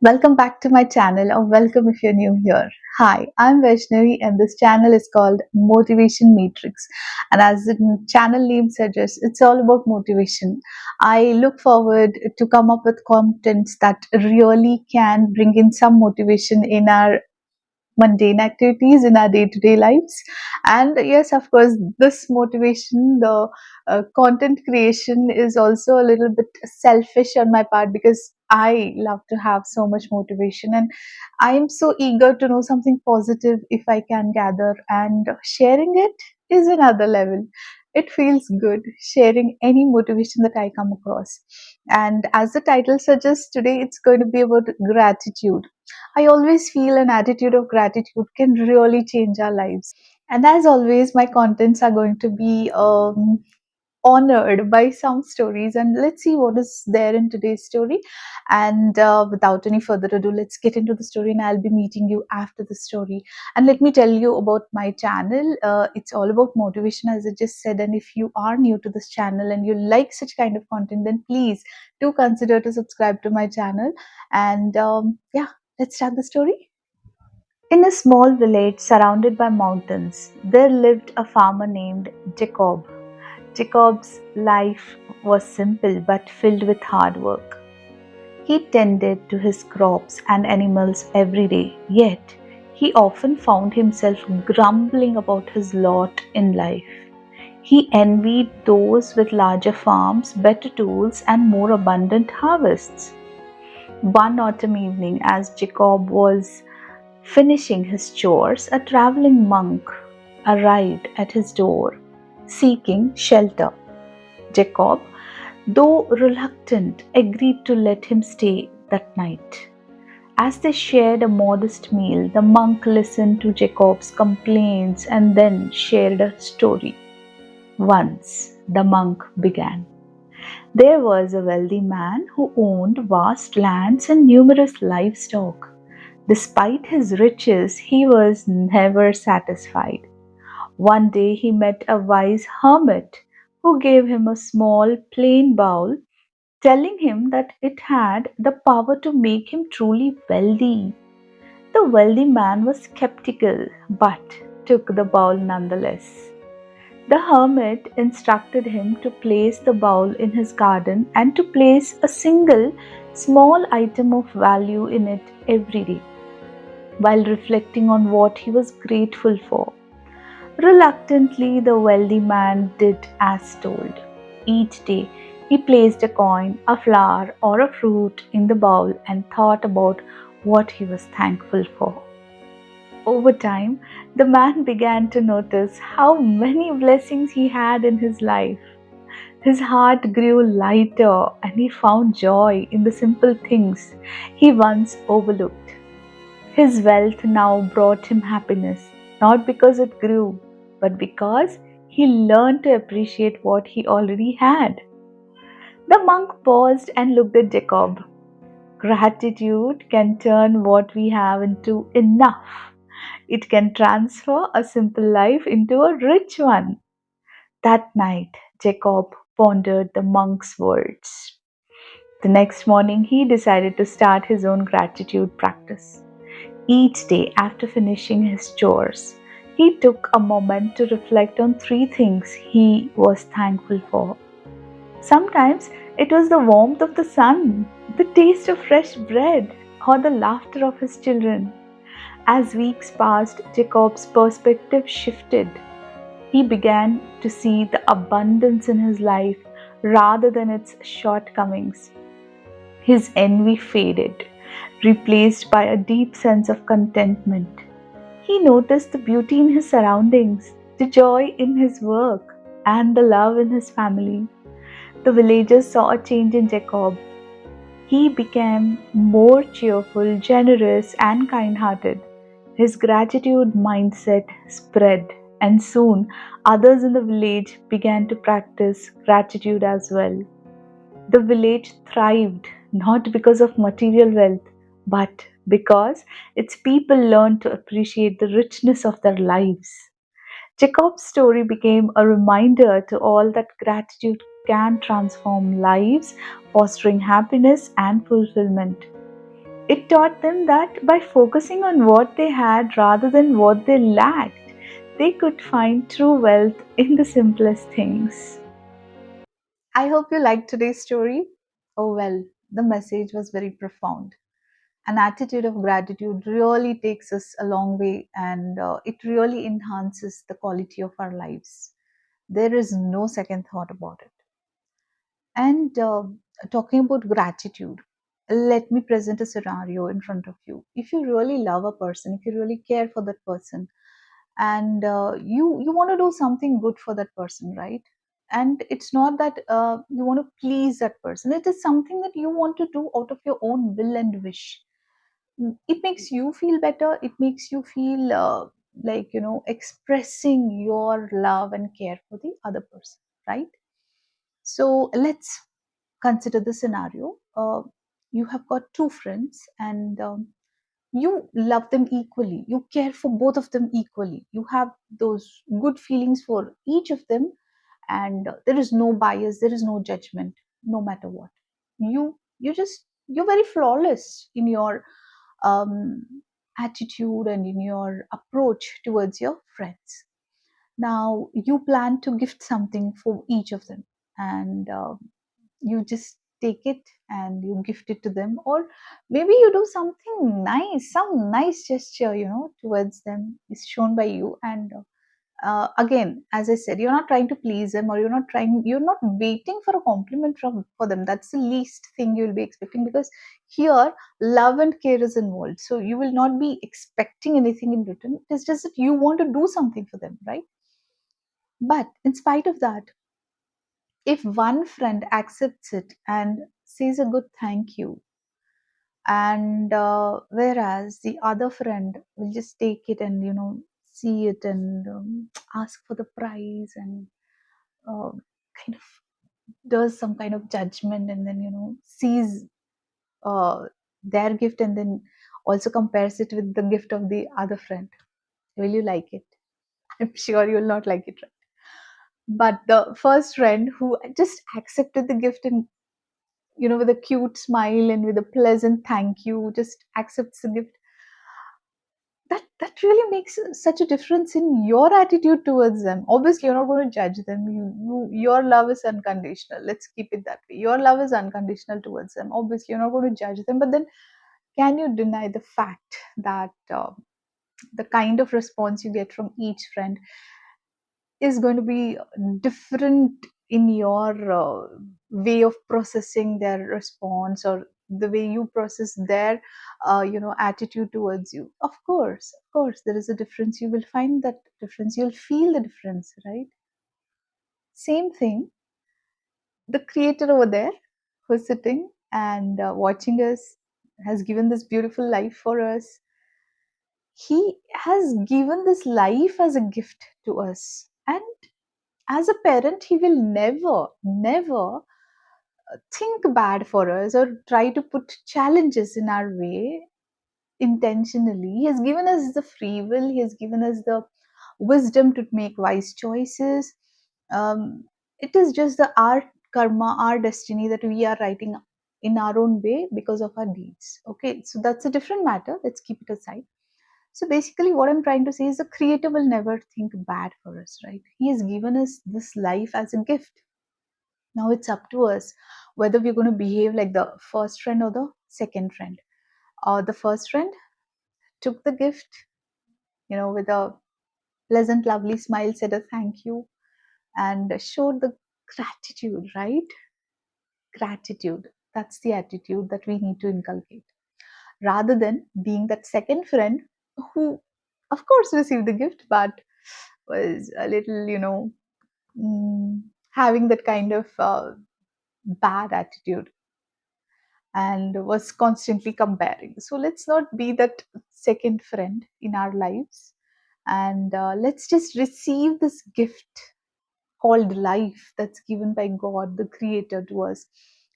Welcome back to my channel, or welcome if you're new here. Hi, I'm Vaishnavi, and this channel is called Motivation Matrix. And as the channel name suggests, it's all about motivation. I look forward to come up with contents that really can bring in some motivation in our mundane activities in our day-to-day lives. And yes, of course, this motivation, the content creation, is also a little bit selfish on my part because I love to have so much motivation, and I am so eager to know something positive if I can gather, and sharing it is another level. It feels good sharing any motivation that I come across. And as the title suggests, today it's going to be about gratitude. I always feel an attitude of gratitude can really change our lives. And as always, my contents are going to be honored by some stories. And let's see what is there in today's story. And without any further ado, let's get into the story. And I'll be meeting you after the story. And let me tell you about my channel. It's all about motivation, as I just said. And if you are new to this channel and you like such kind of content, then please do consider to subscribe to my channel. And yeah, let's start the story. In a small village surrounded by mountains, there lived a farmer named Jacob. Jacob's life was simple but filled with hard work. He tended to his crops and animals every day, yet he often found himself grumbling about his lot in life. He envied those with larger farms, better tools, and more abundant harvests. One autumn evening, as Jacob was finishing his chores, a traveling monk arrived at his door, seeking shelter. Jacob, though reluctant, agreed to let him stay that night. As they shared a modest meal, the monk listened to Jacob's complaints and then shared a story. Once, the monk began, there was a wealthy man who owned vast lands and numerous livestock. Despite his riches, he was never satisfied. One day he met a wise hermit who gave him a small plain bowl, telling him that it had the power to make him truly wealthy. The wealthy man was skeptical but took the bowl nonetheless. The hermit instructed him to place the bowl in his garden and to place a single small item of value in it every day, while reflecting on what he was grateful for. Reluctantly, the wealthy man did as told. Each day, he placed a coin, a flower, or a fruit in the bowl and thought about what he was thankful for. Over time, the man began to notice how many blessings he had in his life. His heart grew lighter and he found joy in the simple things he once overlooked. His wealth now brought him happiness, not because it grew, but because he learned to appreciate what he already had. The monk paused and looked at Jacob. Gratitude can turn what we have into enough. It can transfer a simple life into a rich one. That night, Jacob pondered the monk's words. The next morning, he decided to start his own gratitude practice. Each day after finishing his chores, he took a moment to reflect on three things he was thankful for. Sometimes it was the warmth of the sun, the taste of fresh bread, or the laughter of his children. As weeks passed, Jacob's perspective shifted. He began to see the abundance in his life rather than its shortcomings. His envy faded, replaced by a deep sense of contentment. He noticed the beauty in his surroundings, the joy in his work, and the love in his family. The villagers saw a change in Jacob. He became more cheerful, generous, and kind hearted. His gratitude mindset spread, and soon others in the village began to practice gratitude as well. The village thrived not because of material wealth, but because its people learned to appreciate the richness of their lives. Jacob's story became a reminder to all that gratitude can transform lives, fostering happiness and fulfillment. It taught them that by focusing on what they had rather than what they lacked, they could find true wealth in the simplest things. I hope you liked today's story. Oh well, the message was very profound. An attitude of gratitude really takes us a long way, and it really enhances the quality of our lives. There is no second thought about it. And talking about gratitude, let me present a scenario in front of you. If you really love a person, if you really care for that person, and you want to do something good for that person, right? And it's not that you want to please that person. It is something that you want to do out of your own will and wish. It makes you feel better. It makes you feel like, expressing your love and care for the other person, right? So let's consider the scenario. You have got two friends, and you love them equally. You care for both of them equally. You have those good feelings for each of them, and there is no bias, there is no judgment, no matter what. You're very flawless in your um, attitude and in your approach towards your friends. Now you plan to gift something for each of them, and you just take it and you gift it to them, or maybe you do something nice, some nice gesture, towards them is shown by you. And again, as I said, you're not trying to please them, or you're not waiting for a compliment from for them. That's the least thing you'll be expecting, because here love and care is involved, so you will not be expecting anything in return. It's just that you want to do something for them, right? But in spite of that, if one friend accepts it and says a good thank you, and whereas the other friend will just take it and see it and ask for the price, and uh, kind of does some kind of judgment, and then sees uh, their gift, and then also compares it with the gift of the other friend, will you like it? I'm sure you'll not like it, right? But the first friend who just accepted the gift, and with a cute smile and with a pleasant thank you, just accepts the gift, that really makes such a difference in your attitude towards them. Obviously, you're not going to judge them. Your love is unconditional. Let's keep it that way. Your love is unconditional towards them. Obviously, you're not going to judge them. But then, can you deny the fact that the kind of response you get from each friend is going to be different in your way of processing their response, or the way you process their attitude towards you? Of course there is a difference. You will find that difference, you'll feel the difference, right? Same thing, the creator over there who's sitting and watching us, has given this beautiful life for us. He has given this life as a gift to us, and as a parent, he will never think bad for us or try to put challenges in our way intentionally. He has given us the free will, he has given us the wisdom to make wise choices. It is just the our karma, our destiny, that we are writing in our own way because of our deeds. Okay, so that's a different matter. Let's keep it aside. So basically, what I'm trying to say is the creator will never think bad for us, right? He has given us this life as a gift. Now it's up to us whether we're going to behave like the first friend or the second friend. Or the first friend took the gift, with a pleasant, lovely smile, said a thank you, and showed the gratitude, right? Gratitude. That's the attitude that we need to inculcate, rather than being that second friend who, of course, received the gift, but was a little, having that kind of bad attitude, and was constantly comparing. So let's not be that second friend in our lives, and let's just receive this gift called life that's given by God, the Creator, to us,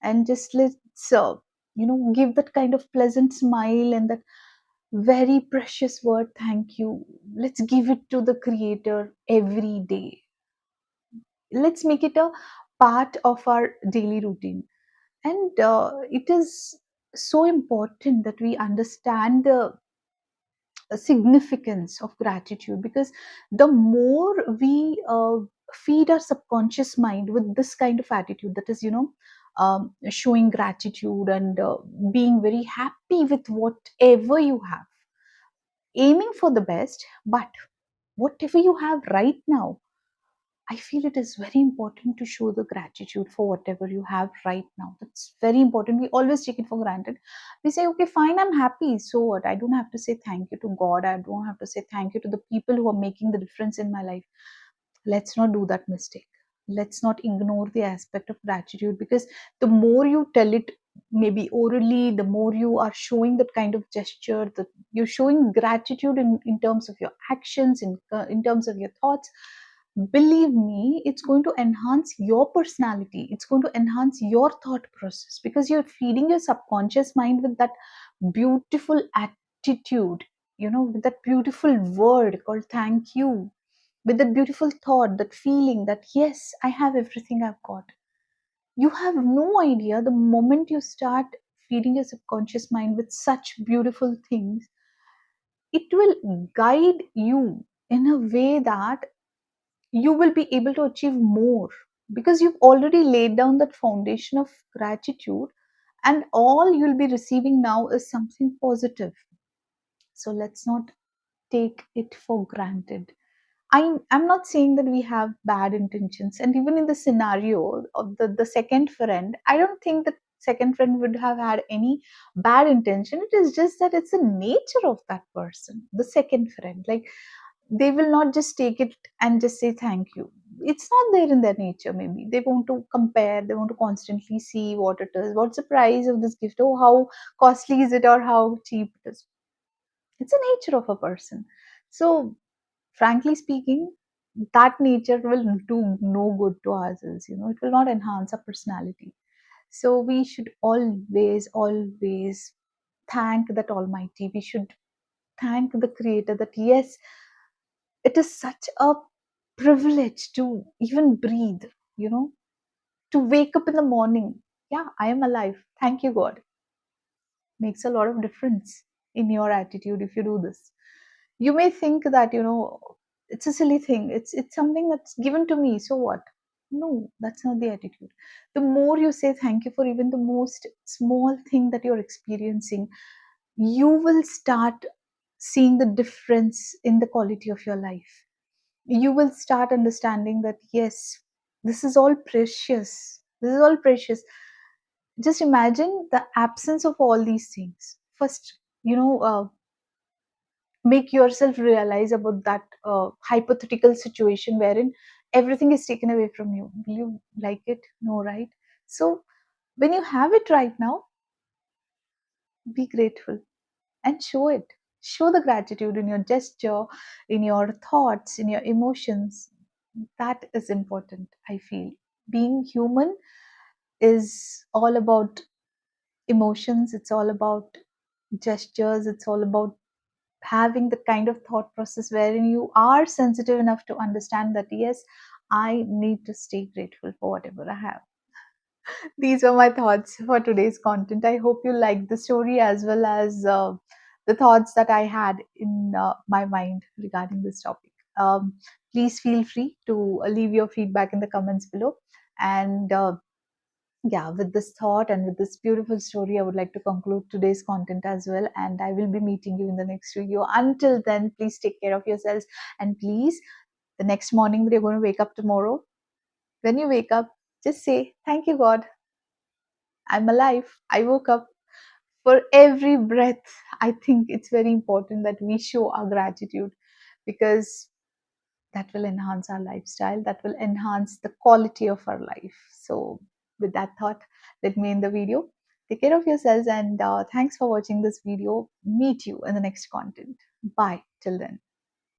and just let's give that kind of pleasant smile and that very precious word thank you. Let's give it to the Creator every day. Let's make it a part of our daily routine. And it is so important that we understand the significance of gratitude, because the more we feed our subconscious mind with this kind of attitude, that is, showing gratitude and being very happy with whatever you have, aiming for the best, but whatever you have right now, I feel it is very important to show the gratitude for whatever you have right now. That's very important. We always take it for granted. We say, okay, fine, I'm happy. So what? I don't have to say thank you to God. I don't have to say thank you to the people who are making the difference in my life. Let's not do that mistake. Let's not ignore the aspect of gratitude, because the more you tell it, maybe orally, the more you are showing that kind of gesture, that you're showing gratitude in terms of your actions, in terms of your thoughts. Believe me, it's going to enhance your personality, it's going to enhance your thought process, because you're feeding your subconscious mind with that beautiful attitude, with that beautiful word called thank you, with that beautiful thought, that feeling that yes, I have everything I've got. You have no idea, the moment you start feeding your subconscious mind with such beautiful things, it will guide you in a way that you will be able to achieve more, because you've already laid down that foundation of gratitude, and all you'll be receiving now is something positive. So let's not take it for granted. I'm not saying that we have bad intentions, and even in the scenario of the second friend, I don't think that second friend would have had any bad intention. It is just that it's the nature of that person, the second friend. Like, they will not just take it and just say thank you. It's not there in their nature. Maybe they want to compare, they want to constantly see what it is, what's the price of this gift, oh, how costly is it, or how cheap it is. It's a nature of a person. So frankly speaking, that nature will do no good to ourselves. It will not enhance our personality. So we should always thank that almighty. We should thank the creator, that yes, it is such a privilege to even breathe, you know to wake up in the morning. Yeah, I am alive, thank you God. Makes a lot of difference in your attitude if you do this. You may think that, it's a silly thing, it's something that's given to me, so what? No, that's not the attitude. The more you say thank you for even the most small thing that you're experiencing, you will start seeing the difference in the quality of your life. You will start understanding that yes, this is all precious, this is all precious. Just imagine the absence of all these things first. Make yourself realize about that hypothetical situation wherein everything is taken away from you. Will you like it? No, right? So when you have it right now, be grateful and show it. Show the gratitude in your gesture, in your thoughts, in your emotions. That is important, I feel. Being human is all about emotions, it's all about gestures, it's all about having the kind of thought process wherein you are sensitive enough to understand that yes, I need to stay grateful for whatever I have. These are my thoughts for today's content. I hope you liked the story as well as the thoughts that I had in my mind regarding this topic. Please feel free to leave your feedback in the comments below. And yeah, with this thought and with this beautiful story, I would like to conclude today's content as well. And I will be meeting you in the next video. Until then, please take care of yourselves. And please, the next morning that you're going to wake up tomorrow, when you wake up, just say, thank you, God. I'm alive. I woke up. For every breath, I think it's very important that we show our gratitude, because that will enhance our lifestyle, that will enhance the quality of our life. So with that thought, let me end the video. Take care of yourselves, and thanks for watching this video. Meet you in the next content. Bye till then.